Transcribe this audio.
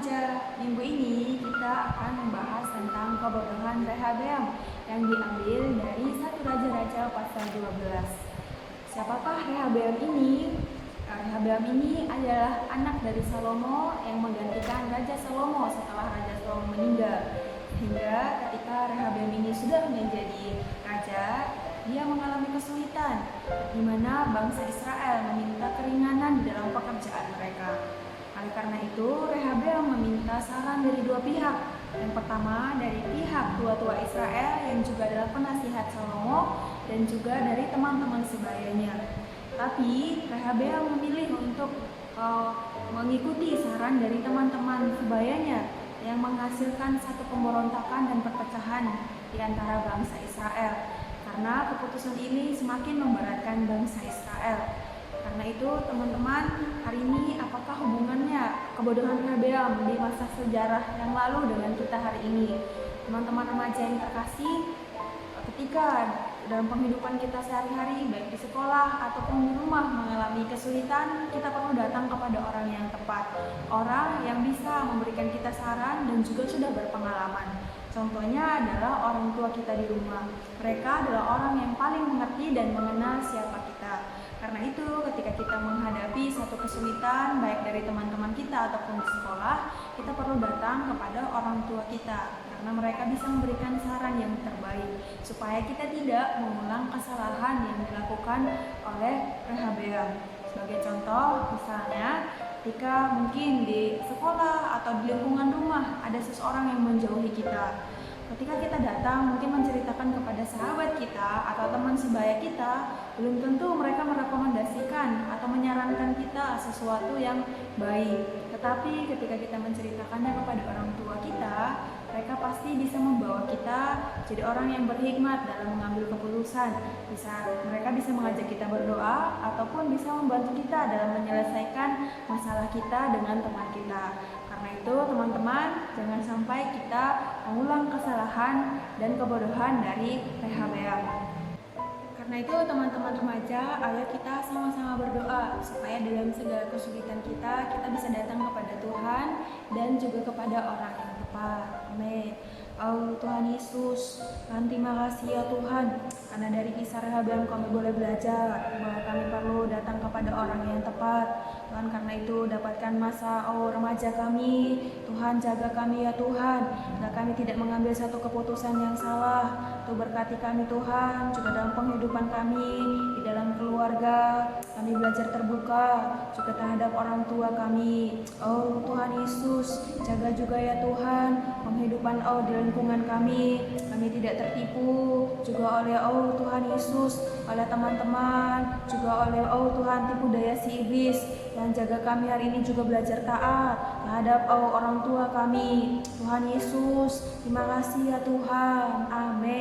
remaja, minggu ini kita akan membahas tentang kebodohan Rehabeam yang diambil dari 1 Raja-Raja pasal 12. Siapakah Rehabeam ini? Rehabeam ini adalah anak dari Salomo yang menggantikan Raja Salomo setelah Raja Salomo meninggal. Sehingga ketika Rehabeam ini sudah menjadi raja, dia mengalami kesulitan di mana bangsa Israel meminta keringanan di dalam pekerjaan mereka. Oleh karena itu, Rehabeam meminta saran dari dua pihak. Yang pertama dari pihak tua-tua Israel yang juga adalah penasihat Salomo dan juga dari teman-teman sebayanya. Tapi Rehabeam memilih untuk mengikuti saran dari teman-teman sebayanya yang menghasilkan satu pemberontakan dan perpecahan di antara bangsa Israel. Karena keputusan ini semakin memberatkan bangsa Israel. Karena itu teman-teman, hari ini apakah hubungannya kebodohan Rehabeam di masa sejarah yang lalu dengan kita hari ini? Teman-teman remaja yang terkasih, ketika dalam penghidupan kita sehari-hari, baik di sekolah ataupun di rumah mengalami kesulitan, kita perlu datang kepada orang yang tepat, orang yang bisa memberikan kita saran dan juga sudah berpengalaman. Contohnya adalah orang tua kita di rumah. Mereka adalah orang yang paling mengerti dan mengenal siapa kita. Karena itu ketika kita menghadapi satu kesulitan baik dari teman-teman kita ataupun di sekolah, kita perlu datang kepada orang tua kita karena mereka bisa memberikan saran yang terbaik supaya kita tidak mengulang kesalahan yang dilakukan oleh Rehabeam. Sebagai contoh, misalnya ketika mungkin di sekolah atau di lingkungan rumah ada seseorang yang menjauhi kita. Ketika kita datang mungkin menceritakan kepada sahabat kita atau teman sebaya kita, belum tentu mereka merekomendasikan atau menyarankan kita sesuatu yang baik. Tetapi ketika kita menceritakannya kepada orang tua kita, mereka pasti bisa membawa kita jadi orang yang berhikmat dalam mengambil keputusan. Mereka bisa mengajak kita berdoa ataupun bisa membantu kita dalam menyelesaikan masalah kita dengan teman kita. Karena itu teman-teman, jangan sampai kita mengulang kesalahan dan kebodohan dari Rehabeam. Karena itu teman-teman remaja, ayo kita sama-sama berdoa supaya dalam segala kesulitan kita bisa datang kepada Tuhan dan juga kepada orang yang tepat. Amin. Oh Tuhan Yesus, terima kasih ya Tuhan, karena dari kisah Rehabeam kami boleh belajar bahwa kami perlu datang kepada orang yang tepat. Tuhan, karena itu dapatkan masa remaja kami, Tuhan jaga kami ya Tuhan, agar kami tidak mengambil satu keputusan yang salah. Tuh berkati kami Tuhan, juga dalam penghidupan kami, di dalam keluarga, kami belajar terbuka, juga terhadap orang tua kami. Oh Tuhan Yesus, jaga juga ya Tuhan, penghidupan di lingkungan kami tidak tertipu, juga oleh Tuhan Yesus, oleh teman-teman, juga oleh Tuhan tipu daya si iblis. Dan jaga kami hari ini juga belajar taat terhadap orang tua kami. Tuhan Yesus, terima kasih ya Tuhan. Amin.